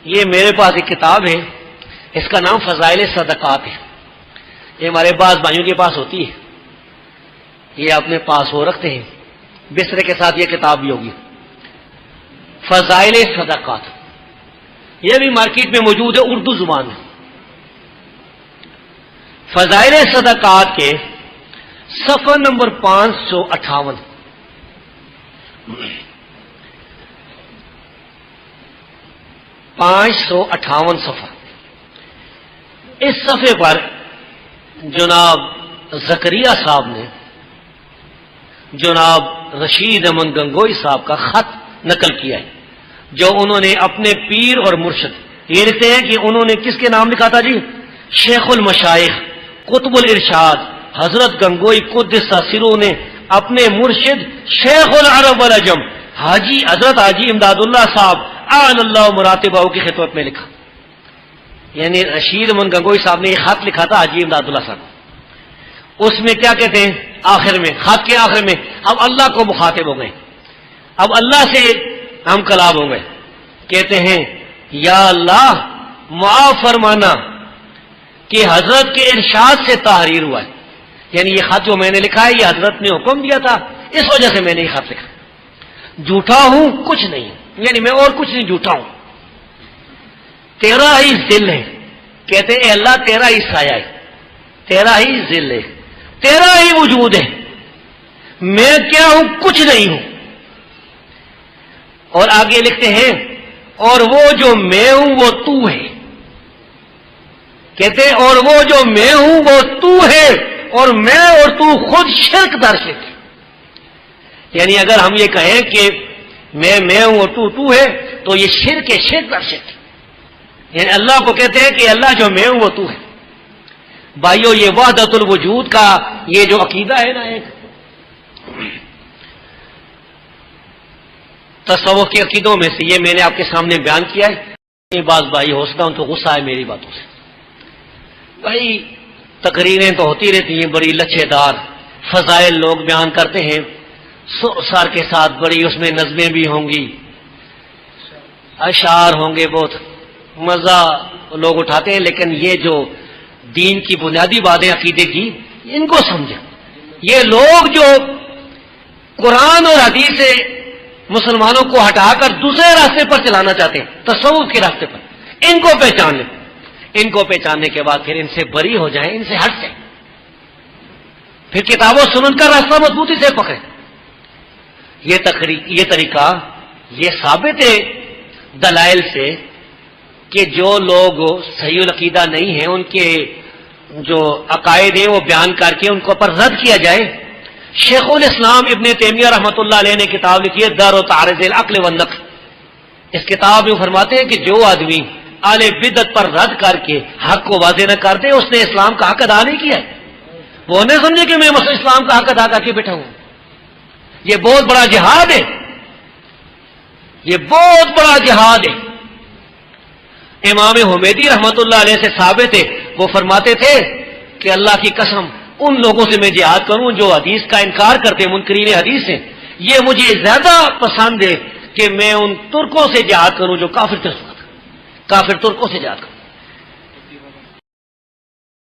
یہ میرے پاس ایک کتاب ہے، اس کا نام فضائل صدقات ہے. یہ ہمارے بعض بھائیوں کے پاس ہوتی ہے، یہ اپنے پاس ہو رکھتے ہیں، بسترے کے ساتھ یہ کتاب بھی ہوگی. فضائل صدقات یہ بھی مارکیٹ میں موجود ہے اردو زبان میں. فضائل صدقات کے صفحہ نمبر 558 صفحہ. اس صفحے پر جناب زکریا صاحب نے جناب رشید احمد گنگوئی صاحب کا خط نقل کیا ہے، جو انہوں نے اپنے پیر اور مرشد، یہ لکھتے ہیں کہ انہوں نے کس کے نام لکھا تھا جی؟ شیخ المشائخ قطب الارشاد حضرت گنگوئی قدس سروں نے اپنے مرشد شیخ العرب والعجم حضرت حاجی امداد اللہ صاحب اعلی اللہ مراتبہ کی خدمت میں لکھا. یعنی رشید احمد گنگوئی صاحب نے یہ خط لکھا تھا حاجی امداد اللہ صاحب. اس میں کیا کہتے ہیں آخر میں، خط کے آخر میں اب اللہ کو مخاطب ہو گئے، اب اللہ سے ہم کلام ہو گئے. کہتے ہیں یا اللہ معاف فرمانا کہ حضرت کے ارشاد سے تحریر ہوا ہے. یعنی یہ خط جو میں نے لکھا ہے یہ حضرت نے حکم دیا تھا، اس وجہ سے میں نے یہ خط لکھا. جھوٹا ہوں کچھ نہیں، یعنی میں اور کچھ نہیں، جھوٹا ہوں. تیرا ہی ذل ہے. کہتے اے اللہ تیرا ہی سایہ ہے، تیرا ہی ذل ہے، تیرا ہی وجود ہے، میں کیا ہوں؟ کچھ نہیں ہوں. اور آگے لکھتے ہیں اور وہ جو میں ہوں وہ تو ہے. کہتے ہیں اور وہ جو میں ہوں وہ تو ہے، اور میں اور تو خود شرک در شرک. یعنی اگر ہم یہ کہیں کہ میں ہوں اور تو ہے تو یہ شرک ہے، شرک در شرک. یعنی اللہ کو کہتے ہیں کہ اللہ جو میں ہوں وہ تو ہے. بھائیو یہ وحدت الوجود کا یہ جو عقیدہ ہے نا، ایک تصوف کے عقیدوں میں سے یہ میں نے آپ کے سامنے بیان کیا ہے. یہ بعض بھائی ہو سکتا ان کو غصہ ہے میری باتوں سے. بھائی تقریریں تو ہوتی رہتی ہیں، بڑی لچھے دار فضائل لوگ بیان کرتے ہیں سر کے ساتھ، بڑی اس میں نظمیں بھی ہوں گی، اشعار ہوں گے، بہت مزہ لوگ اٹھاتے ہیں. لیکن یہ جو دین کی بنیادی باتیں عقیدے کی، ان کو سمجھیں. یہ لوگ جو قرآن اور حدیث سے مسلمانوں کو ہٹا کر دوسرے راستے پر چلانا چاہتے ہیں، تصوف کے راستے پر، ان کو پہچان لیں. ان کو پہچاننے کے بعد پھر ان سے بری ہو جائیں، ان سے ہٹ جائیں، پھر کتاب و سنن کا راستہ مضبوطی سے پکڑیں. یہ طریقہ یہ ثابت ہے دلائل سے کہ جو لوگ صحیح العقیدہ نہیں ہیں ان کے جو عقائد ہیں وہ بیان کر کے ان کو پر رد کیا جائے. شیخ الاسلام ابن تیمیہ رحمۃ اللہ علیہ نے کتاب لکھی ہے در و تعارض العقل والنقل. اس کتاب میں فرماتے ہیں کہ جو آدمی اہل بدعت پر رد کر کے حق کو واضح نہ کر دے اس نے اسلام کا حق ادا نہیں کیا ہے. وہ نہیں سمجھے کہ میں اسلام کا حق ادا کر کے بیٹھا ہوں. یہ بہت بڑا جہاد ہے، یہ بہت بڑا جہاد ہے. امام حمیدی رحمت اللہ علیہ سے ثابت ہے، وہ فرماتے تھے کہ اللہ کی قسم ان لوگوں سے میں جہاد کروں جو حدیث کا انکار کرتے ہیں، منکرین حدیث ہیں. یہ مجھے زیادہ پسند ہے کہ میں ان ترکوں سے جہاد کروں جو کافر ترکوں سے جہاد کروں.